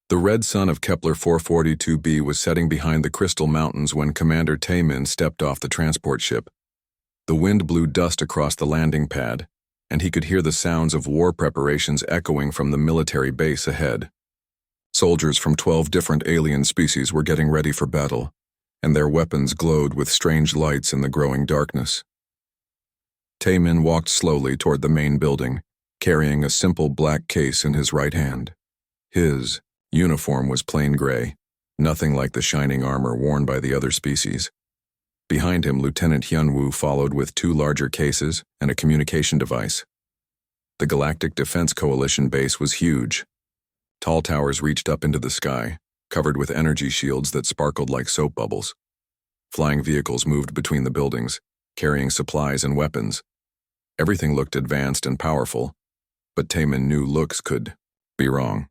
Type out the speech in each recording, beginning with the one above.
The red sun of Kepler 442b was setting behind the Crystal Mountains when Commander Taemin stepped off the transport ship. The wind blew dust across the landing pad, and he could hear the sounds of war preparations echoing from the military base ahead. Soldiers from 12 different alien species were getting ready for battle, and their weapons glowed with strange lights in the growing darkness. Taemin walked slowly toward the main building, carrying a simple black case in his right hand. His uniform was plain gray, nothing like the shining armor worn by the other species. Behind him, Lieutenant Hyunwoo followed with 2 larger cases and a communication device. The Galactic Defense Coalition base was huge. Tall towers reached up into the sky, covered with energy shields that sparkled like soap bubbles. Flying vehicles moved between the buildings, carrying supplies and weapons. Everything looked advanced and powerful, but Taemin knew looks could be wrong.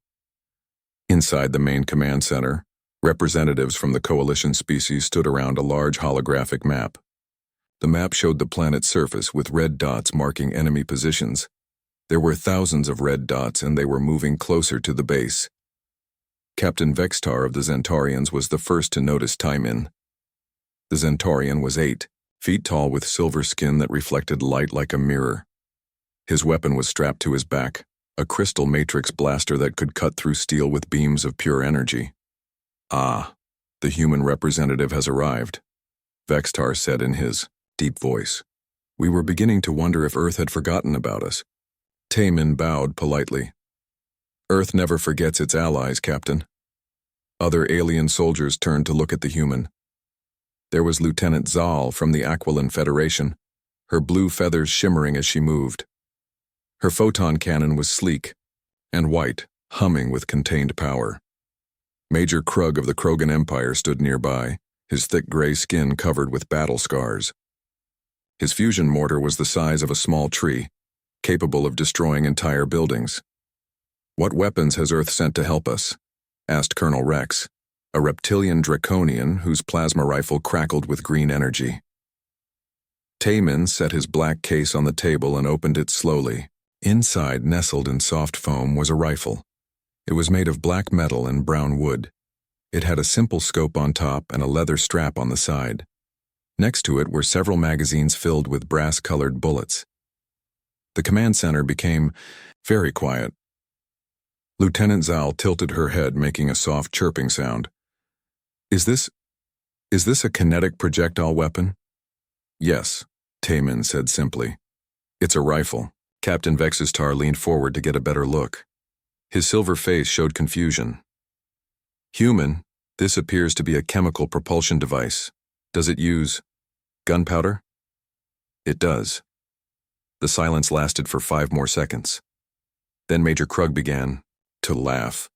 Inside the main command center, representatives from the coalition species stood around a large holographic map. The map showed the planet's surface with red dots marking enemy positions. There were thousands of red dots, and they were moving closer to the base. Captain Vextar of the Zentaurians was the first to notice Taemin. The Zentaurian was 8 feet tall with silver skin that reflected light like a mirror. His weapon was strapped to his back, a crystal matrix blaster that could cut through steel with beams of pure energy. "Ah, the human representative has arrived," Vextar said in his deep voice. "We were beginning to wonder if Earth had forgotten about us." Taemin bowed politely. "Earth never forgets its allies, Captain." Other alien soldiers turned to look at the human. There was Lieutenant Zal from the Aquilan Federation, her blue feathers shimmering as she moved. Her photon cannon was sleek and white, humming with contained power. Major Krug of the Krogan Empire stood nearby, his thick gray skin covered with battle scars. His fusion mortar was the size of a small tree, capable of destroying entire buildings. "What weapons has Earth sent to help us?" asked Colonel Rex, a reptilian draconian whose plasma rifle crackled with green energy. Taemin set his black case on the table and opened it slowly. Inside, nestled in soft foam, was a rifle. It was made of black metal and brown wood. It had a simple scope on top and a leather strap on the side. Next to it were several magazines filled with brass-colored bullets. The command center became very quiet. Lieutenant Zal tilted her head, making a soft chirping sound. Is this a kinetic projectile weapon?" "Yes," Taemin said simply. "It's a rifle." Captain Vexistar leaned forward to get a better look. His silver face showed confusion. "Human, this appears to be a chemical propulsion device. Does it use gunpowder?" "It does." The silence lasted for 5 more seconds. Then Major Krug began to laugh.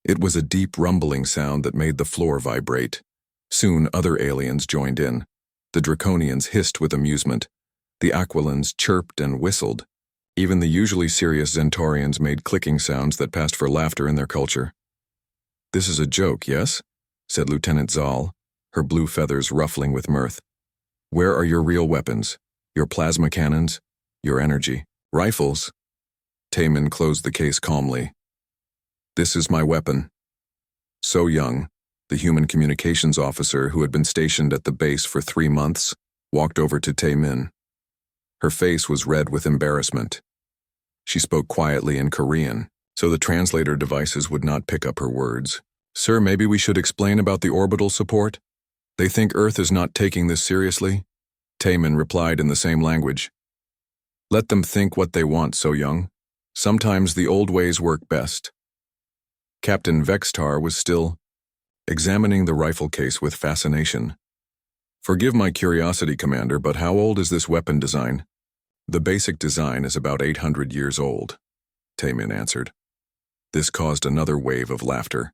It was a deep rumbling sound that made the floor vibrate. Soon other aliens joined in. The Draconians hissed with amusement. The Aquilans chirped and whistled. Even the usually serious Zentaurians made clicking sounds that passed for laughter in their culture. "This is a joke, yes?" said Lieutenant Zal, her blue feathers ruffling with mirth. "Where are your real weapons? Your plasma cannons? Your energy? Rifles?" Taemin closed the case calmly. "This is my weapon." So Young, the human communications officer who had been stationed at the base for 3 months, walked over to Taemin. Her face was red with embarrassment. She spoke quietly in Korean, so the translator devices would not pick up her words. "Sir, maybe we should explain about the orbital support? They think Earth is not taking this seriously." Taemin replied in the same language. "Let them think what they want, So Young. Sometimes the old ways work best." Captain Vextar was still examining the rifle case with fascination. "Forgive my curiosity, Commander, but how old is this weapon design?" "The basic design is about 800 years old," Taemin answered. This caused another wave of laughter.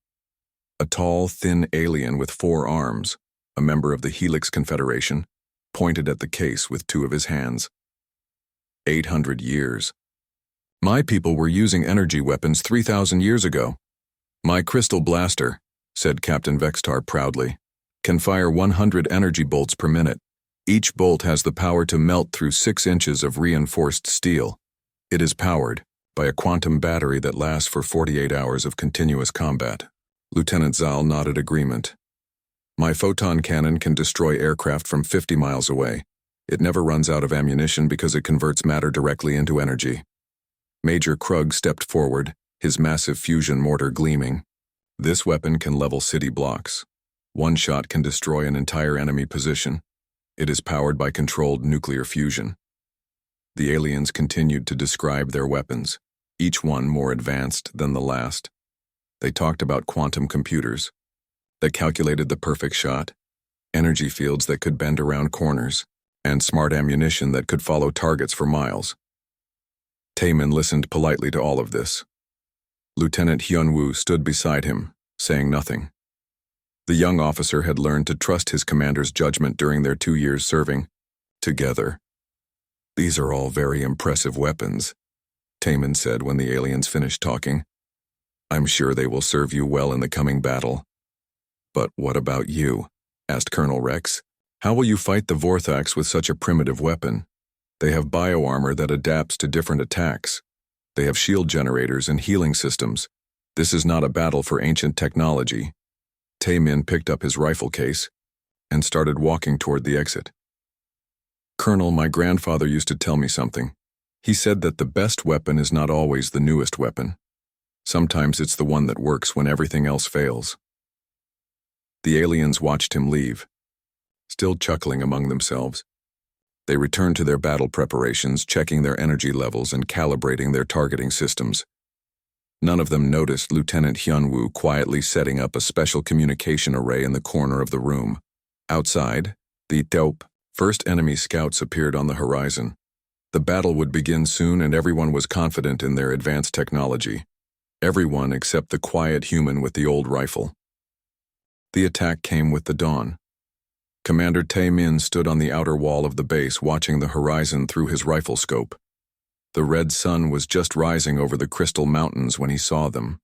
A tall, thin alien with 4 arms, a member of the Helix Confederation, pointed at the case with 2 of his hands. 800 years. "My people were using energy weapons 3,000 years ago. My crystal blaster," said Captain Vextar proudly, "can fire 100 energy bolts per minute. Each bolt has the power to melt through 6 inches of reinforced steel. It is powered by a quantum battery that lasts for 48 hours of continuous combat." Lieutenant Zal nodded agreement. My photon cannon can destroy aircraft from 50 miles away. It never runs out of ammunition because it converts matter directly into energy. Major Krug stepped forward, his massive fusion mortar gleaming. This weapon can level city blocks. One shot can destroy an entire enemy position. It is powered by controlled nuclear fusion. The aliens continued to describe their weapons, each one more advanced than the last. They talked about quantum computers that calculated the perfect shot, energy fields that could bend around corners, and smart ammunition that could follow targets for miles. Taemin listened politely to all of this. Lieutenant Hyunwoo stood beside him, saying nothing. The young officer had learned to trust his commander's judgment during their 2 years serving together. These are all very impressive weapons, Taemin said when the aliens finished talking. I'm sure they will serve you well in the coming battle. But what about you? Asked Colonel Rex. How will you fight the Vorthax with such a primitive weapon? They have bioarmor that adapts to different attacks. They have shield generators and healing systems. This is not a battle for ancient technology. Taemin picked up his rifle case and started walking toward the exit. Colonel, my grandfather used to tell me something. He said that the best weapon is not always the newest weapon. Sometimes it's the one that works when everything else fails. The aliens watched him leave, still chuckling among themselves. They returned to their battle preparations, checking their energy levels and calibrating their targeting systems. None of them noticed Lieutenant Hyunwoo quietly setting up a special communication array in the corner of the room. Outside, the dope first enemy scouts appeared on the horizon. The battle would begin soon, and everyone was confident in their advanced technology. Everyone except the quiet human with the old rifle. The attack came with the dawn. Commander Taemin stood on the outer wall of the base, watching the horizon through his rifle scope. The red sun was just rising over the Crystal Mountains when he saw them.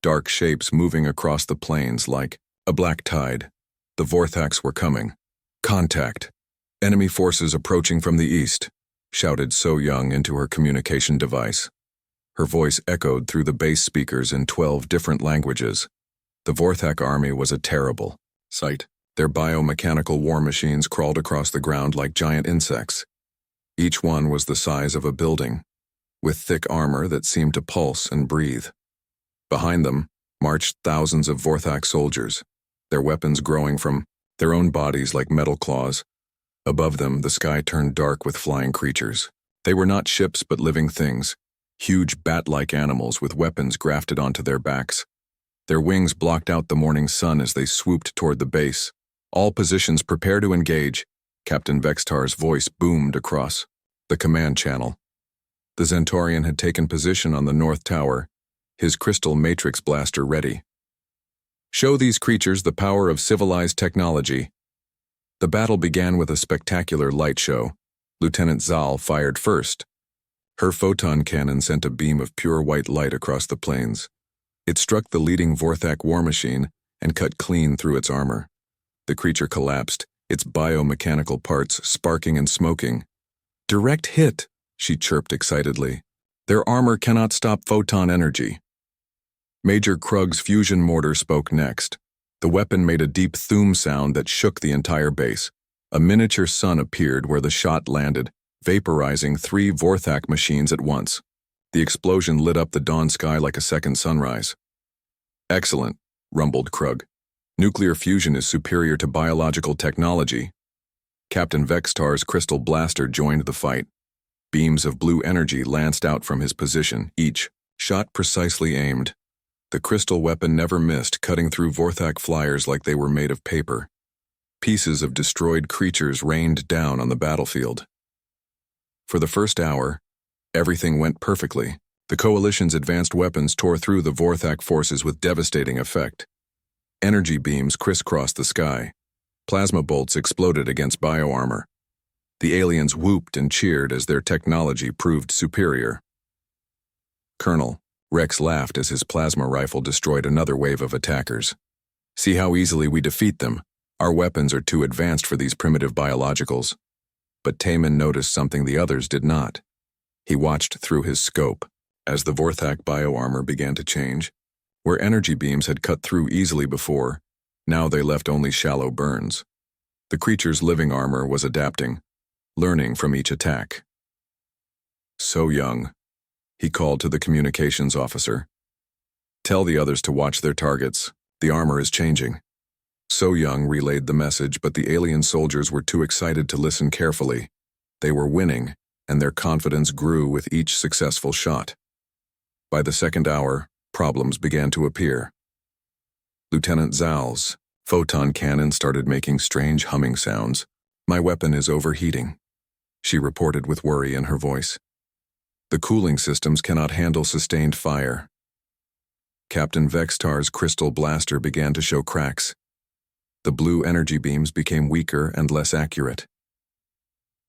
Dark shapes moving across the plains like a black tide. The Vorthax were coming. Contact. Enemy forces approaching from the east, shouted So Young into her communication device. Her voice echoed through the base speakers in 12 different languages. The Vorthak army was a terrible sight. Their biomechanical war machines crawled across the ground like giant insects. Each one was the size of a building, with thick armor that seemed to pulse and breathe. Behind them marched thousands of Vorthak soldiers, their weapons growing from their own bodies like metal claws. Above them, the sky turned dark with flying creatures. They were not ships but living things, huge bat-like animals with weapons grafted onto their backs. Their wings blocked out the morning sun as they swooped toward the base. All positions prepare to engage, Captain Vextar's voice boomed across the command channel. The Zentorian had taken position on the north tower, his crystal matrix blaster ready. Show these creatures the power of civilized technology. The battle began with a spectacular light show. Lieutenant Zal fired first. Her photon cannon sent a beam of pure white light across the plains. It struck the leading Vorthak war machine and cut clean through its armor. The creature collapsed, its biomechanical parts sparking and smoking. Direct hit, she chirped excitedly. Their armor cannot stop photon energy. Major Krug's fusion mortar spoke next. The weapon made a deep thum sound that shook the entire base. A miniature sun appeared where the shot landed, vaporizing 3 Vorthak machines at once. The explosion lit up the dawn sky like a second sunrise. Excellent, rumbled Krug. Nuclear fusion is superior to biological technology. Captain Vextar's crystal blaster joined the fight. Beams of blue energy lanced out from his position, each shot precisely aimed. The crystal weapon never missed, cutting through Vorthak flyers like they were made of paper. Pieces of destroyed creatures rained down on the battlefield. For the first hour, everything went perfectly. The Coalition's advanced weapons tore through the Vorthak forces with devastating effect. Energy beams crisscrossed the sky. Plasma bolts exploded against bioarmor. The aliens whooped and cheered as their technology proved superior. Colonel, Rex laughed as his plasma rifle destroyed another wave of attackers. See how easily we defeat them. Our weapons are too advanced for these primitive biologicals. But Taemin noticed something the others did not. He watched through his scope. As the Vorthak bioarmor began to change, Where energy beams had cut through easily before, now they left only shallow burns. The creature's living armor was adapting, learning from each attack. So Young, he called to the communications officer. Tell the others to watch their targets. The armor is changing. So Young relayed the message, but the alien soldiers were too excited to listen carefully. They were winning, and their confidence grew with each successful shot. By the second hour, problems began to appear. Lieutenant Zal's photon cannon started making strange humming sounds. My weapon is overheating, she reported with worry in her voice. The cooling systems cannot handle sustained fire. Captain Vextar's crystal blaster began to show cracks. The blue energy beams became weaker and less accurate.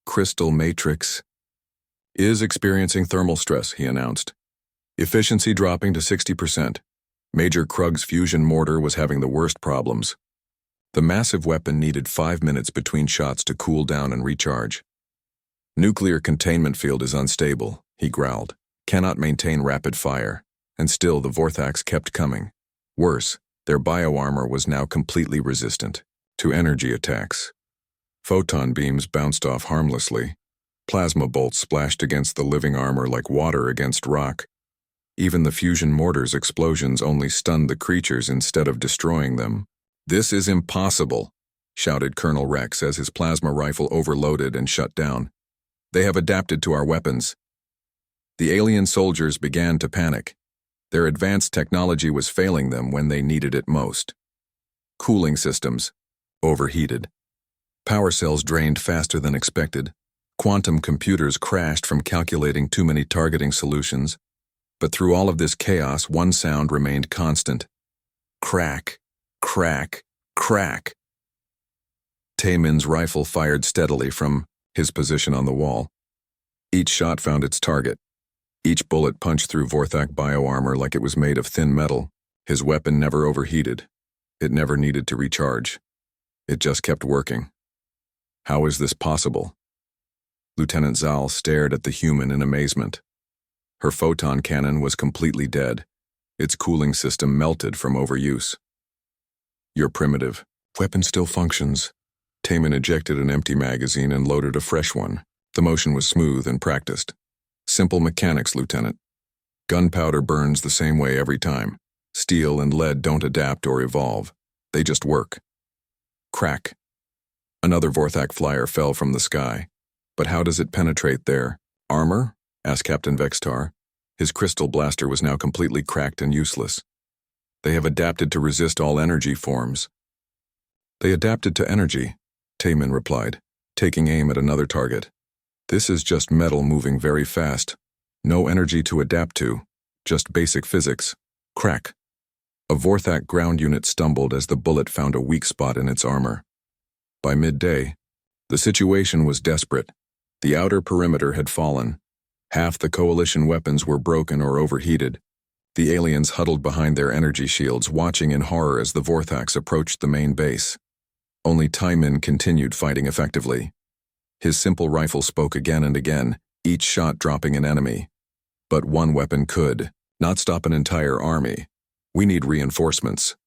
Crystal Matrix is experiencing thermal stress, he announced. Efficiency dropping to 60%. Major Krug's fusion mortar was having the worst problems. The massive weapon needed 5 minutes between shots to cool down and recharge. Nuclear containment field is unstable, he growled. Cannot maintain rapid fire. And still the Vorthax kept coming. Worse, their bioarmor was now completely resistant to energy attacks. Photon beams bounced off harmlessly. Plasma bolts splashed against the living armor like water against rock. Even the fusion mortar's explosions only stunned the creatures instead of destroying them. This is impossible, shouted Colonel Rex as his plasma rifle overloaded and shut down. They have adapted to our weapons. The alien soldiers began to panic. Their advanced technology was failing them when they needed it most. Cooling systems overheated. Power cells drained faster than expected. Quantum computers crashed from calculating too many targeting solutions. But through all of this chaos, one sound remained constant. Crack, crack, crack. Taemin's rifle fired steadily from his position on the wall. Each shot found its target. Each bullet punched through Vorthak bioarmor like it was made of thin metal. His weapon never overheated. It never needed to recharge. It just kept working. How is this possible? Lieutenant Zal stared at the human in amazement. Her photon cannon was completely dead. Its cooling system melted from overuse. Your primitive weapon still functions. Taemin ejected an empty magazine and loaded a fresh one. The motion was smooth and practiced. Simple mechanics, Lieutenant. Gunpowder burns the same way every time. Steel and lead don't adapt or evolve. They just work. Crack. Another Vorthak flyer fell from the sky. But how does it penetrate their armor? Asked Captain Vextar. His crystal blaster was now completely cracked and useless. They have adapted to resist all energy forms. They adapted to energy, Taemin replied, taking aim at another target. This is just metal moving very fast. No energy to adapt to. Just basic physics. Crack. A Vorthak ground unit stumbled as the bullet found a weak spot in its armor. By midday, the situation was desperate. The outer perimeter had fallen. Half the coalition weapons were broken or overheated. The aliens huddled behind their energy shields, watching in horror as the Vorthax approached the main base. Only Taemin continued fighting effectively. His simple rifle spoke again and again, each shot dropping an enemy. But one weapon could not stop an entire army. We need reinforcements,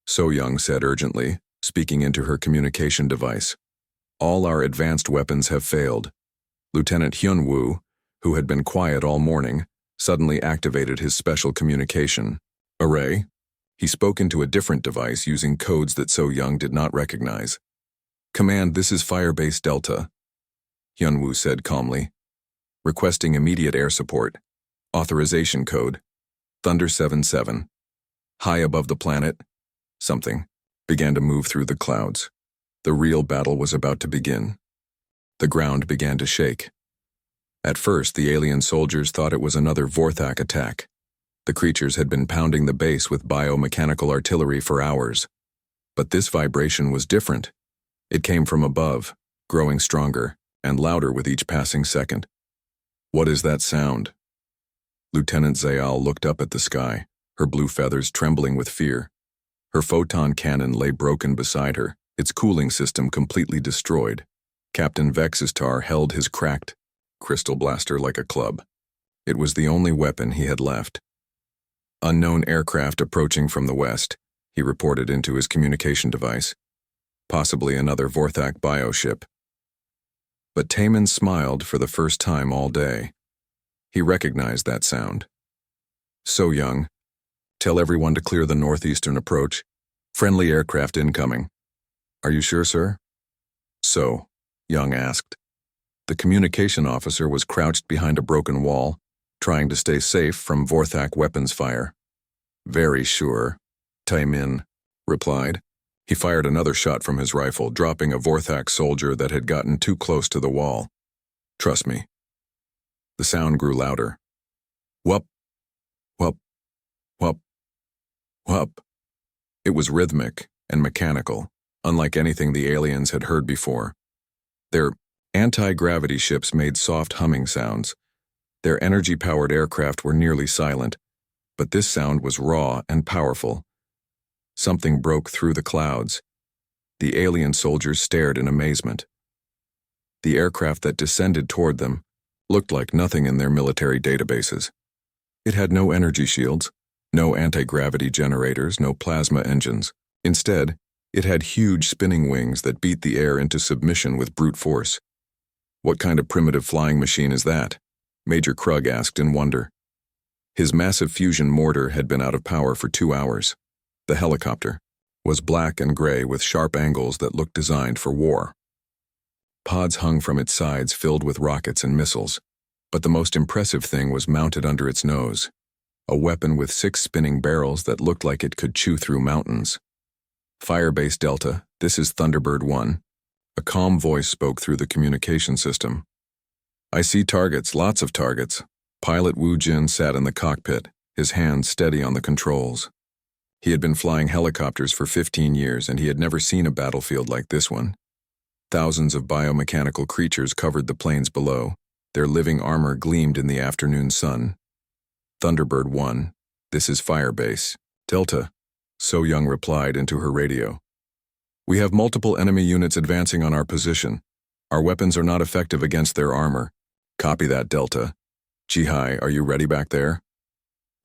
So Young said urgently, speaking into her communication device. All our advanced weapons have failed. Lieutenant Hyun-woo, who had been quiet all morning, suddenly activated his special communication array. He spoke into a different device using codes that So Young did not recognize. Command, this is Firebase Delta, Hyun-woo said calmly. Requesting immediate air support. Authorization code. Thunder 77. High above the planet, something began to move through the clouds. The real battle was about to begin. The ground began to shake. At first, the alien soldiers thought it was another Vorthak attack. The creatures had been pounding the base with biomechanical artillery for hours. But this vibration was different. It came from above, growing stronger and louder with each passing second. What is that sound? Lieutenant Zayal looked up at the sky, her blue feathers trembling with fear. Her photon cannon lay broken beside her, its cooling system completely destroyed. Captain Vexistar held his cracked crystal blaster like a club. It was the only weapon he had left. Unknown aircraft approaching from the west, he reported into his communication device. Possibly another Vorthak bioship. But Taman smiled for the first time all day. He recognized that sound. So Young, tell everyone to clear the northeastern approach. Friendly aircraft incoming. Are you sure, sir? So, Young asked. The communication officer was crouched behind a broken wall, trying to stay safe from Vorthak weapons fire. Very sure, Taemin replied. He fired another shot from his rifle, dropping a Vorthak soldier that had gotten too close to the wall. Trust me. The sound grew louder. Whup, whup, whup, whup. It was rhythmic and mechanical, unlike anything the aliens had heard before. Their anti-gravity ships made soft humming sounds. Their energy-powered aircraft were nearly silent, but this sound was raw and powerful. Something broke through the clouds. The alien soldiers stared in amazement. The aircraft that descended toward them looked like nothing in their military databases. It had no energy shields, no anti-gravity generators, no plasma engines. Instead, it had huge spinning wings that beat the air into submission with brute force. What kind of primitive flying machine is that? Major Krug asked in wonder. His massive fusion mortar had been out of power for 2 hours. The helicopter was black and gray with sharp angles that looked designed for war. Pods hung from its sides filled with rockets and missiles, but the most impressive thing was mounted under its nose, a weapon with 6 spinning barrels that looked like it could chew through mountains. Firebase Delta, this is Thunderbird 1. A calm voice spoke through the communication system. I see targets, lots of targets. Pilot Wu Jin sat in the cockpit, his hands steady on the controls. He had been flying helicopters for 15 years and he had never seen a battlefield like this one. Thousands of biomechanical creatures covered the plains below. Their living armor gleamed in the afternoon sun. Thunderbird 1, this is Firebase. Delta, So Young replied into her radio. We have multiple enemy units advancing on our position. Our weapons are not effective against their armor. Copy that, Delta. Jihai, are you ready back there?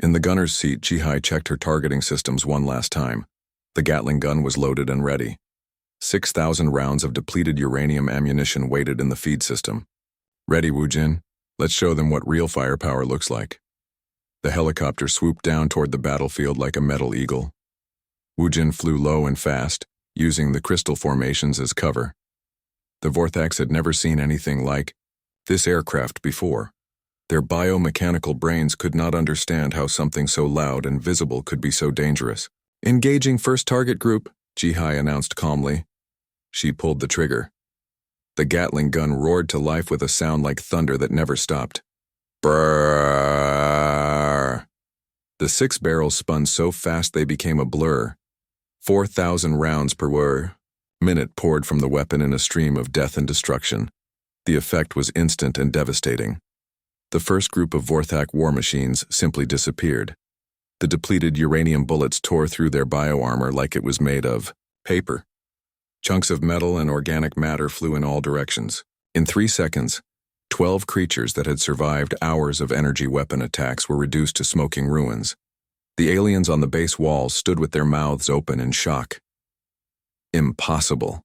In the gunner's seat, Jihai checked her targeting systems one last time. The Gatling gun was loaded and ready. 6,000 rounds of depleted uranium ammunition waited in the feed system. Ready, Wujin? Let's show them what real firepower looks like. The helicopter swooped down toward the battlefield like a metal eagle. Wujin flew low and fast, using the crystal formations as cover. The Vorthaks had never seen anything like this aircraft before. Their biomechanical brains could not understand how something so loud and visible could be so dangerous. Engaging first target group, Jihai announced calmly. She pulled the trigger. The Gatling gun roared to life with a sound like thunder that never stopped. Brrrr. The 6 barrels spun so fast they became a blur. 4,000 rounds per minute poured from the weapon in a stream of death and destruction. The effect was instant and devastating. The first group of Vorthak war machines simply disappeared. The depleted uranium bullets tore through their bioarmor like it was made of paper. Chunks of metal and organic matter flew in all directions. In 3 seconds, 12 creatures that had survived hours of energy weapon attacks were reduced to smoking ruins. The aliens on the base walls stood with their mouths open in shock. Impossible,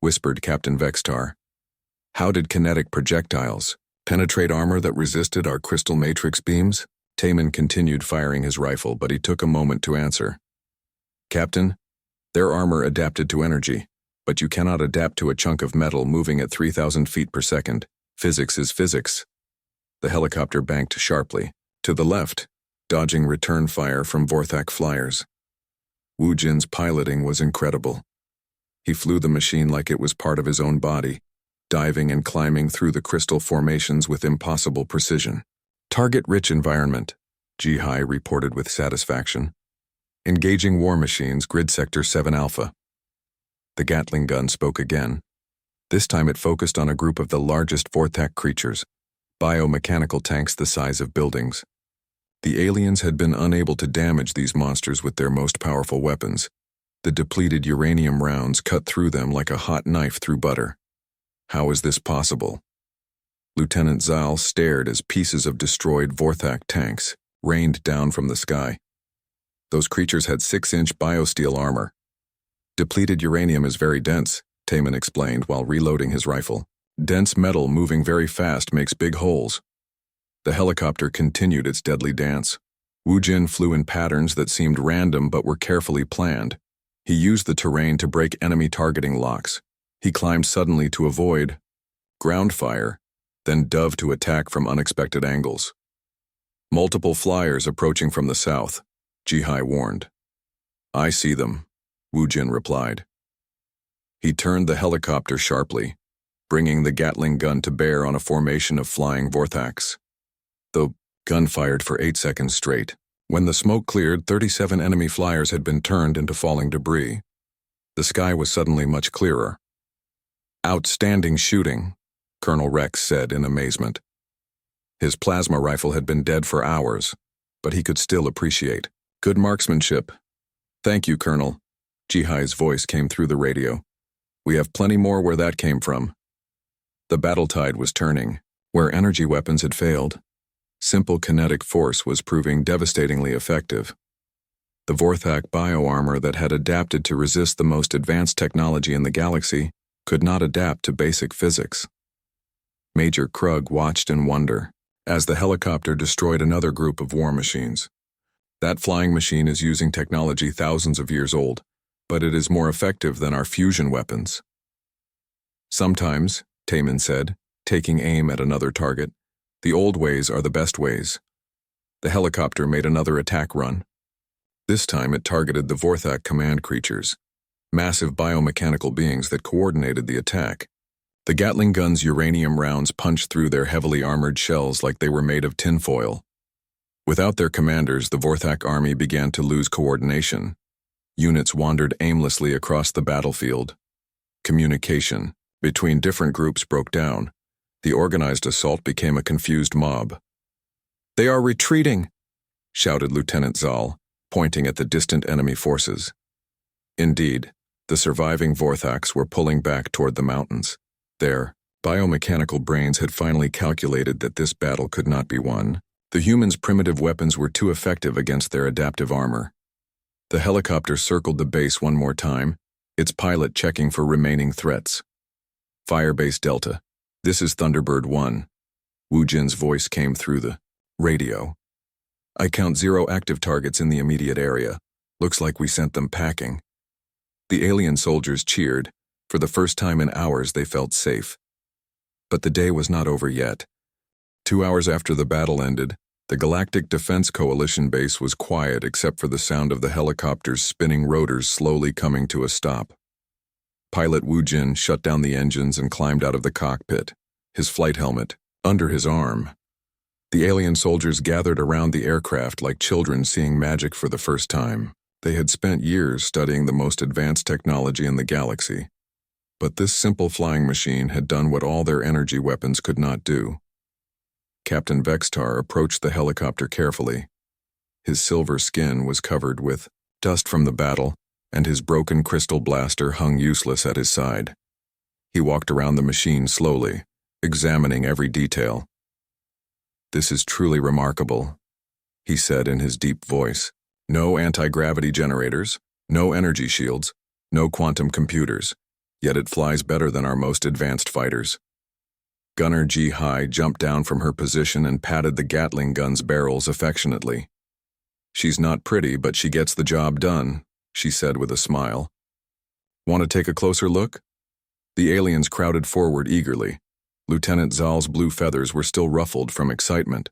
whispered Captain Vextar. How did kinetic projectiles penetrate armor that resisted our crystal matrix beams? Taemin continued firing his rifle, but he took a moment to answer. Captain, their armor adapted to energy, but you cannot adapt to a chunk of metal moving at 3,000 feet per second. Physics is physics. The helicopter banked sharply, to the left, dodging return fire from Vorthak flyers. Wu Jin's piloting was incredible. He flew the machine like it was part of his own body, diving and climbing through the crystal formations with impossible precision. Target-rich environment, Jihai reported with satisfaction. Engaging war machines, grid sector 7 Alpha. The Gatling gun spoke again. This time it focused on a group of the largest Vorthak creatures, biomechanical tanks the size of buildings. The aliens had been unable to damage these monsters with their most powerful weapons. The depleted uranium rounds cut through them like a hot knife through butter. How is this possible? Lieutenant Zal stared as pieces of destroyed Vorthak tanks rained down from the sky. Those creatures had 6-inch biosteel armor. Depleted uranium is very dense, Taman explained while reloading his rifle. Dense metal moving very fast makes big holes. The helicopter continued its deadly dance. Wu Jin flew in patterns that seemed random but were carefully planned. He used the terrain to break enemy targeting locks. He climbed suddenly to avoid ground fire, then dove to attack from unexpected angles. Multiple flyers approaching from the south, Jihai warned. I see them, Wu Jin replied. He turned the helicopter sharply, bringing the Gatling gun to bear on a formation of flying Vorthax. The gun fired for 8 seconds straight. When the smoke cleared, 37 enemy flyers had been turned into falling debris. The sky was suddenly much clearer. Outstanding shooting, Colonel Rex said in amazement. His plasma rifle had been dead for hours, but he could still appreciate. Good marksmanship. Thank you, Colonel. Jihai's voice came through the radio. We have plenty more where that came from. The battle tide was turning. Where energy weapons had failed, simple kinetic force was proving devastatingly effective. The Vorthak bioarmor that had adapted to resist the most advanced technology in the galaxy could not adapt to basic physics. Major Krug watched in wonder as the helicopter destroyed another group of war machines. That flying machine is using technology thousands of years old, but it is more effective than our fusion weapons. Sometimes, Taman said, taking aim at another target, the old ways are the best ways. The helicopter made another attack run. This time it targeted the Vorthak command creatures, massive biomechanical beings that coordinated the attack. The Gatling gun's uranium rounds punched through their heavily armored shells like they were made of tinfoil. Without their commanders, the Vorthak army began to lose coordination. Units wandered aimlessly across the battlefield. Communication between different groups broke down. The organized assault became a confused mob. They are retreating, shouted Lieutenant Zal, pointing at the distant enemy forces. Indeed, the surviving Vorthaks were pulling back toward the mountains. Their biomechanical brains had finally calculated that this battle could not be won. The humans' primitive weapons were too effective against their adaptive armor. The helicopter circled the base one more time, its pilot checking for remaining threats. Firebase Delta, this is Thunderbird 1. Wu Jin's voice came through the radio. I count 0 active targets in the immediate area. Looks like we sent them packing. The alien soldiers cheered. For the first time in hours, they felt safe. But the day was not over yet. 2 hours after the battle ended, the Galactic Defense Coalition base was quiet except for the sound of the helicopter's spinning rotors slowly coming to a stop. Pilot Wu Jin shut down the engines and climbed out of the cockpit, his flight helmet under his arm. The alien soldiers gathered around the aircraft like children seeing magic for the first time. They had spent years studying the most advanced technology in the galaxy. But this simple flying machine had done what all their energy weapons could not do. Captain Vextar approached the helicopter carefully. His silver skin was covered with dust from the battle, and his broken crystal blaster hung useless at his side. He walked around the machine slowly, examining every detail. This is truly remarkable, he said in his deep voice. No anti-gravity generators, no energy shields, no quantum computers. Yet it flies better than our most advanced fighters. Gunner Jihai jumped down from her position and patted the Gatling gun's barrels affectionately. She's not pretty, but she gets the job done, she said with a smile. Want to take a closer look? The aliens crowded forward eagerly. Lieutenant Zal's blue feathers were still ruffled from excitement.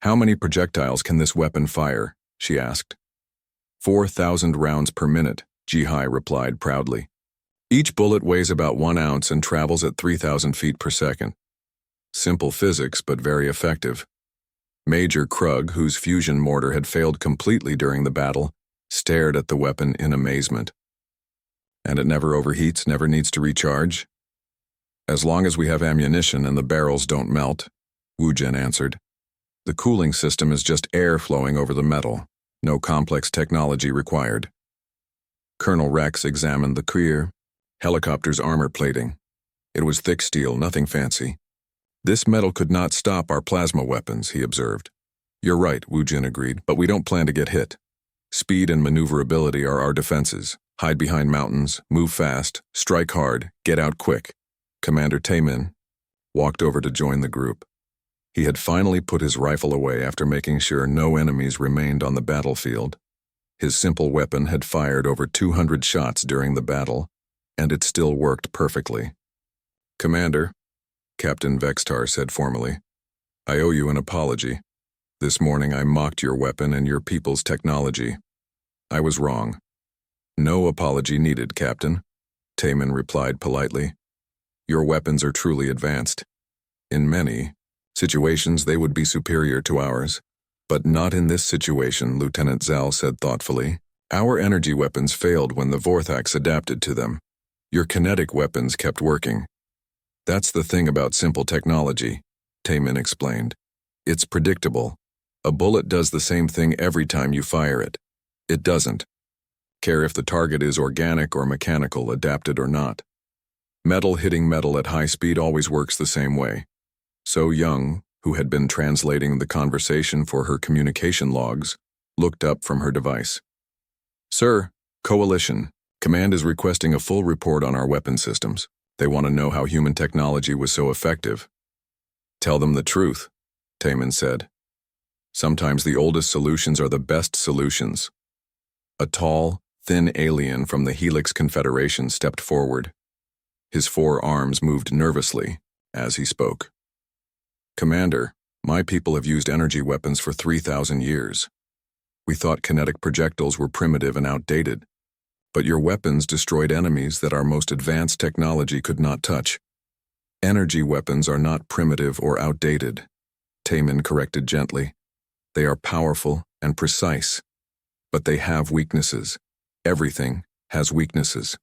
How many projectiles can this weapon fire? She asked. 4,000 rounds per minute, Jihai replied proudly. Each bullet weighs about 1 ounce and travels at 3,000 feet per second. Simple physics, but very effective. Major Krug, whose fusion mortar had failed completely during the battle, stared at the weapon in amazement. And it never overheats, never needs to recharge? As long as we have ammunition and the barrels don't melt, Wu Jin answered. The cooling system is just air flowing over the metal. No complex technology required. Colonel Rex examined the clear helicopter's armor plating. It was thick steel, nothing fancy. This metal could not stop our plasma weapons, he observed. You're right, Wu Jin agreed, but we don't plan to get hit. Speed and maneuverability are our defenses. Hide behind mountains, move fast, strike hard, get out quick. Commander Taemin walked over to join the group. He had finally put his rifle away after making sure no enemies remained on the battlefield. His simple weapon had fired over 200 shots during the battle, and it still worked perfectly. "Commander," Captain Vextar said formally, "I owe you an apology. This morning I mocked your weapon and your people's technology. I was wrong." "No apology needed, Captain," Taemin replied politely. "Your weapons are truly advanced. In many situations they would be superior to ours, but not in this situation," Lieutenant Zal said thoughtfully. "Our energy weapons failed when the Vorthax adapted to them. Your kinetic weapons kept working." "That's the thing about simple technology," Taemin explained. "It's predictable. A bullet does the same thing every time you fire it. It doesn't care if the target is organic or mechanical, adapted or not. Metal hitting metal at high speed always works the same way." So Young, who had been translating the conversation for her communication logs, looked up from her device. "Sir, Coalition, Command is requesting a full report on our weapon systems. They want to know how human technology was so effective." "Tell them the truth," Taemin said. "Sometimes the oldest solutions are the best solutions." A tall, thin alien from the Helix Confederation stepped forward. His 4 arms moved nervously as he spoke. "Commander, my people have used energy weapons for 3,000 years. We thought kinetic projectiles were primitive and outdated, but your weapons destroyed enemies that our most advanced technology could not touch. Energy weapons are not primitive or outdated," Taemin corrected gently. "They are powerful and precise, but they have weaknesses. Everything has weaknesses."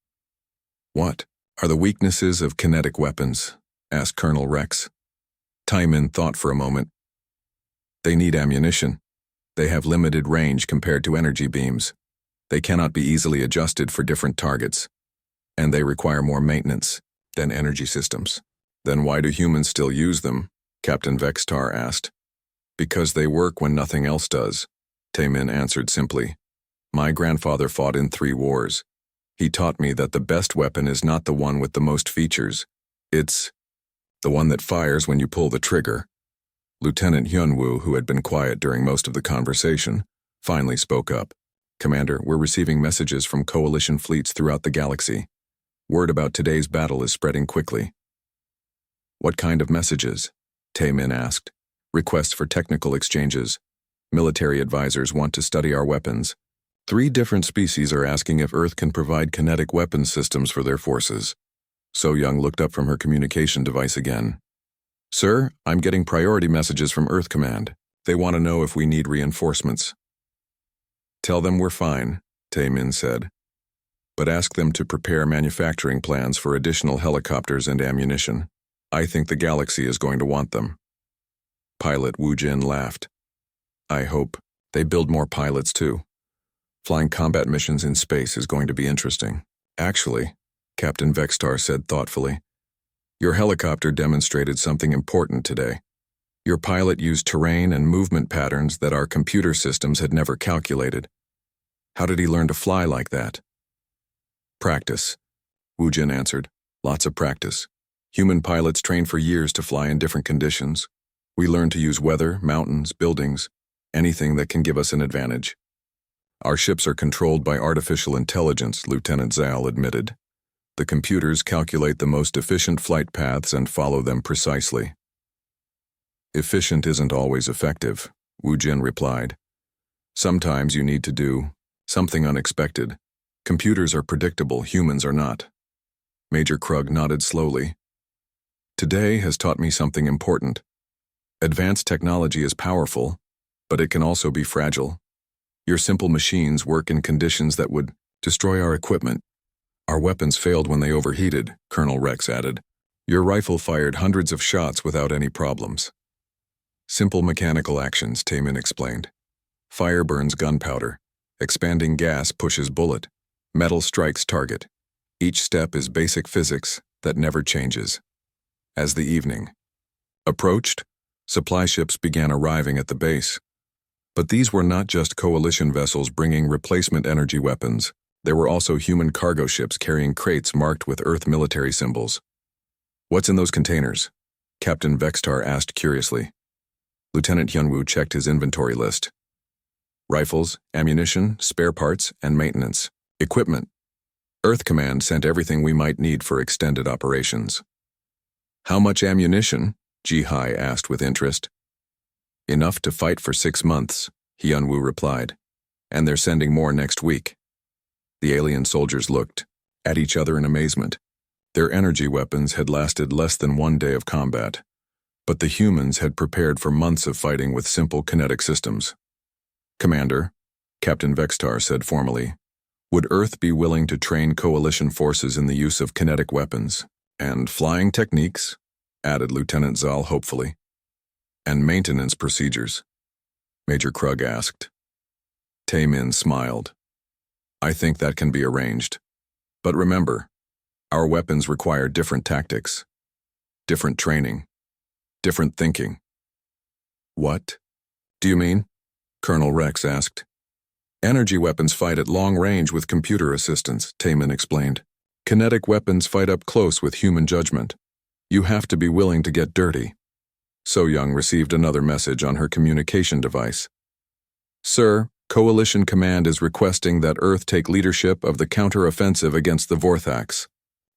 "What are the weaknesses of kinetic weapons?" asked Colonel Rex. Taemin thought for a moment. "They need ammunition. They have limited range compared to energy beams. They cannot be easily adjusted for different targets, and they require more maintenance than energy systems." "Then why do humans still use them?" Captain Vextar asked. "Because they work when nothing else does," Taemin answered simply. "My grandfather fought in 3 wars. He taught me that the best weapon is not the one with the most features. It's the one that fires when you pull the trigger." Lieutenant Hyunwoo, who had been quiet during most of the conversation, finally spoke up. "Commander, we're receiving messages from coalition fleets throughout the galaxy. Word about today's battle is spreading quickly." "What kind of messages?" Taemin asked. "Requests for technical exchanges. Military advisors want to study our weapons. 3 different species are asking if Earth can provide kinetic weapons systems for their forces." So Young looked up from her communication device again. "Sir, I'm getting priority messages from Earth Command. They want to know if we need reinforcements." "Tell them we're fine," Taemin said. "But ask them to prepare manufacturing plans for additional helicopters and ammunition. I think the galaxy is going to want them." Pilot Wu Jin laughed. "I hope they build more pilots too. Flying combat missions in space is going to be interesting." "Actually," Captain Vextar said thoughtfully, "your helicopter demonstrated something important today. Your pilot used terrain and movement patterns that our computer systems had never calculated. How did he learn to fly like that?" "Practice," Wu Jin answered. "Lots of practice. Human pilots train for years to fly in different conditions. We learn to use weather, mountains, buildings, anything that can give us an advantage. Our ships are controlled by artificial intelligence," Lieutenant Zal admitted. "The computers calculate the most efficient flight paths and follow them precisely." "Efficient isn't always effective," Wu Jin replied. "Sometimes you need to do something unexpected. Computers are predictable, humans are not." Major Krug nodded slowly. "Today has taught me something important. Advanced technology is powerful, but it can also be fragile. Your simple machines work in conditions that would destroy our equipment. Our weapons failed when they overheated," Colonel Rex added. "Your rifle fired hundreds of shots without any problems." "Simple mechanical actions," Taemin explained. "Fire burns gunpowder. Expanding gas pushes bullet. Metal strikes target. Each step is basic physics that never changes." As the evening approached, supply ships began arriving at the base. But these were not just coalition vessels bringing replacement energy weapons. There were also human cargo ships carrying crates marked with Earth military symbols. "What's in those containers?" Captain Vextar asked curiously. Lieutenant Hyunwoo checked his inventory list. Rifles, ammunition, spare parts, and maintenance. Equipment. Earth Command sent everything we might need for extended operations. "How much ammunition?" Ji-hai asked with interest. "Enough to fight for 6 months, Hyunwoo replied. "And they're sending more next week." The alien soldiers looked at each other in amazement. Their energy weapons had lasted less than 1 day of combat, but the humans had prepared for months of fighting with simple kinetic systems. "Commander," Captain Vextar said formally, "would Earth be willing to train coalition forces in the use of kinetic weapons and flying techniques?" added Lieutenant Zal hopefully. "And maintenance procedures?" Major Krug asked. Tae-min smiled. "I think that can be arranged. But remember, our weapons require different tactics, different training, different thinking." "What do you mean?" Colonel Rex asked. "Energy weapons fight at long range with computer assistance," Tae-min explained. "Kinetic weapons fight up close with human judgment. You have to be willing to get dirty." So-young received another message on her communication device. "Sir, Coalition Command is requesting that Earth take leadership of the counter-offensive against the Vorthax.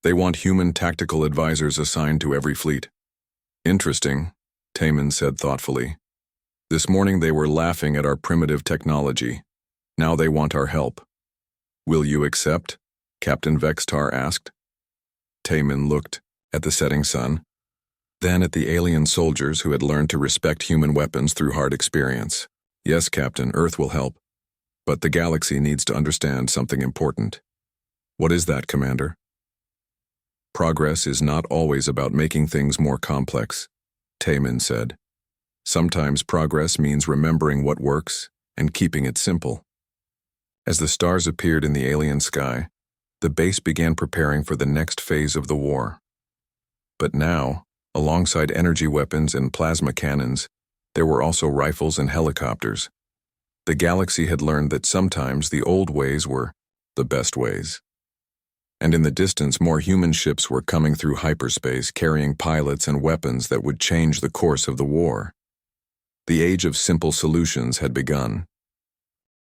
They want human tactical advisors assigned to every fleet." "Interesting," Tae-min said thoughtfully. "This morning they were laughing at our primitive technology. Now they want our help." "Will you accept?" Captain Vextar asked. Tae-min looked at the setting sun, then at the alien soldiers who had learned to respect human weapons through hard experience. "Yes, Captain, Earth will help. But the galaxy needs to understand something important." "What is that, Commander?" "Progress is not always about making things more complex," Tae-min said. "Sometimes progress means remembering what works and keeping it simple." As the stars appeared in the alien sky, the base began preparing for the next phase of the war. But now, alongside energy weapons and plasma cannons, there were also rifles and helicopters. The galaxy had learned that sometimes the old ways were the best ways. And in the distance, more human ships were coming through hyperspace carrying pilots and weapons that would change the course of the war. The age of simple solutions had begun.